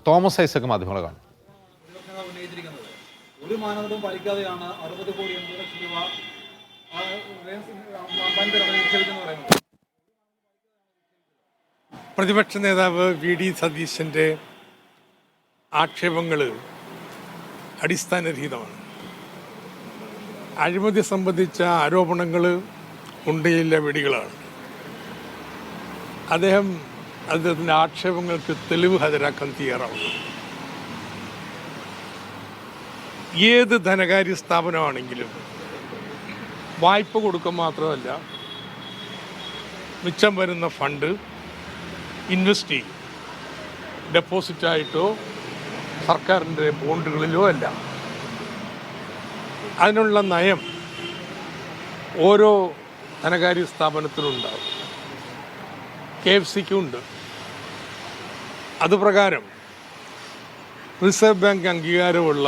Thomas Isaac മാധ്യമങ്ങളെ കാണും. ഒരു മാനദണ്ഡവും പാലിക്കാതെയാണ് 60 കോടി 80 ലക്ഷം രൂപ പ്രതിപക്ഷ നേതാവ് വി ഡി സതീശൻ്റെ ആക്ഷേപങ്ങൾ അടിസ്ഥാനരഹിതമാണ്. അഴിമതി സംബന്ധിച്ച ആരോപണങ്ങൾ ഉണ്ടയില്ല വെടികളാണ്. അദ്ദേഹത്തിൻ്റെ ആക്ഷേപങ്ങൾക്ക് തെളിവ് ഹാജരാക്കാൻ തയ്യാറാവുന്നു. ഏത് ധനകാര്യ സ്ഥാപനമാണെങ്കിലും വായ്പ കൊടുക്കുക മാത്രമല്ല, മിച്ചം വരുന്ന ഫണ്ട് ഇൻവെസ്റ്റ് ചെയ്യും. ഡെപ്പോസിറ്റായിട്ടോ സർക്കാരിൻ്റെ ബോണ്ടുകളിലോ അല്ല. അതിനുള്ള നയം ഓരോ ധനകാര്യ സ്ഥാപനത്തിനും ഉണ്ടാവും. KFCക്കും ഉണ്ട്. അതുപ്രകാരം റിസർവ് ബാങ്ക് അംഗീകാരമുള്ള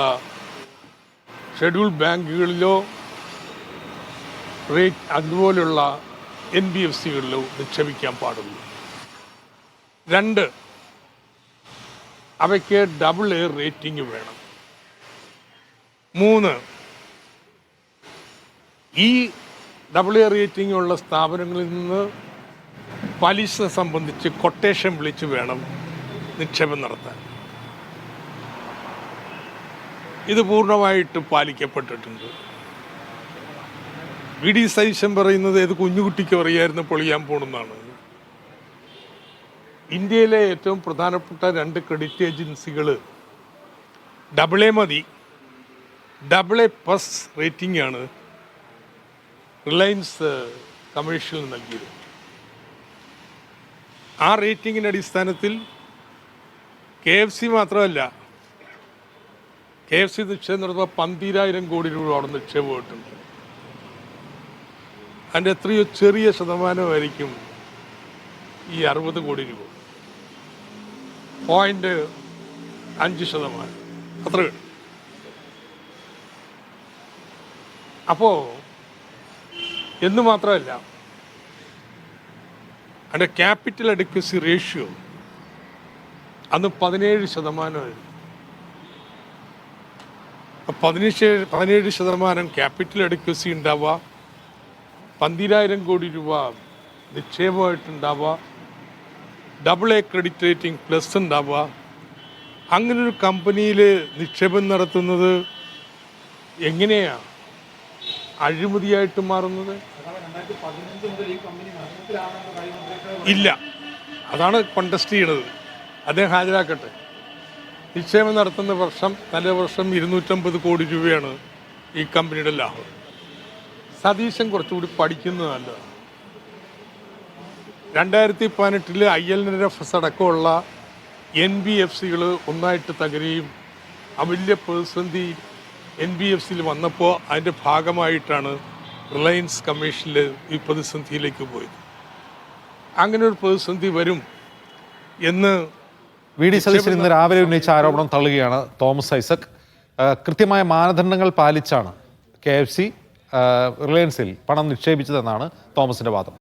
ഷെഡ്യൂൾ ബാങ്കുകളിലോ അതുപോലുള്ള NBFCകളിലോ നിക്ഷേപിക്കാൻ പാടുള്ളൂ. 2, അവയ്ക്ക് AA റേറ്റിംഗ് വേണം. 3, ഈ AA റേറ്റിംഗ് ഉള്ള സ്ഥാപനങ്ങളിൽ നിന്ന് പലിശ സംബന്ധിച്ച് കൊട്ടേഷൻ വിളിച്ച് വേണം നിക്ഷേപം നടത്താൻ. ഇത് പൂർണ്ണമായിട്ട് പാലിക്കപ്പെട്ടിട്ടുണ്ട്. വി ഡി സതീശൻ പറയുന്നത് ഏത് കുഞ്ഞുകുട്ടിക്ക് പറയായിരുന്നു പൊളിയാൻ പോണെന്നാണ്. ഇന്ത്യയിലെ ഏറ്റവും പ്രധാനപ്പെട്ട 2 ക്രെഡിറ്റ് ഏജൻസികൾ AA മതി, AA+ റേറ്റിംഗ് ആണ് റിലയൻസ് കമേഴ്ഷ്യൽ നൽകിയത്. ആ റേറ്റിംഗിൻ്റെ അടിസ്ഥാനത്തിൽ KFC മാത്രമല്ല, KFC നിക്ഷേപം നടത്തുമ്പോൾ 12,000 കോടി രൂപ അവിടെ നിക്ഷേപമായിട്ടുണ്ട്. അതിൻ്റെ എത്രയോ ചെറിയ ശതമാനമായിരിക്കും ഈ 60 കോടി രൂപ. 0.5% അത്ര. അപ്പോൾ എന്ന് മാത്രമല്ല, അതിൻ്റെ ക്യാപിറ്റൽ അഡക്വസി റേഷ്യോ അന്ന് 17%. 17% ക്യാപിറ്റൽ അഡക്വസി ഉണ്ടാവുക, 12,000 കോടി രൂപ നിക്ഷേപമായിട്ടുണ്ടാവുക, AA ക്രെഡിറ്റ് റേറ്റിംഗ് പ്ലസ് ഉണ്ടാവുക. അങ്ങനൊരു കമ്പനിയിൽ നിക്ഷേപം നടത്തുന്നത് എങ്ങനെയാണ് അഴിമതിയായിട്ട് മാറുന്നത്? ഇല്ല, അതാണ് കോണ്ടസ്റ്റ് ചെയ്യണത്. അദ്ദേഹം ഹാജരാക്കട്ടെ. നിക്ഷേപം നടത്തുന്ന വർഷം നല്ല വർഷം 250 കോടി രൂപയാണ് ഈ കമ്പനിയുടെ ലാഭം. സതീശൻ കുറച്ചുകൂടി പഠിക്കുന്നത് നല്ലതാണ്. 2018 IL&FS അടക്കമുള്ള NBFCകൾ ഒന്നായിട്ട് തകരുകയും ആ വലിയ പ്രതിസന്ധി NBFCയിൽ വന്നപ്പോൾ അതിൻ്റെ ഭാഗമായിട്ടാണ് റിലയൻസ് കമ്മീഷനിൽ ഈ പ്രതിസന്ധിയിലേക്ക് പോയത്. അങ്ങനെ ഒരു പ്രതിസന്ധി വരും എന്ന് വി ഡി സതീശൻ ഇന്ന് രാവിലെ ഉന്നയിച്ച ആരോപണം തള്ളുകയാണ് തോമസ് ഐസക്. കൃത്യമായ മാനദണ്ഡങ്ങൾ പാലിച്ചാണ് KFC റിലയൻസിൽ പണം നിക്ഷേപിച്ചതെന്നാണ് തോമസിന്റെ വാദം.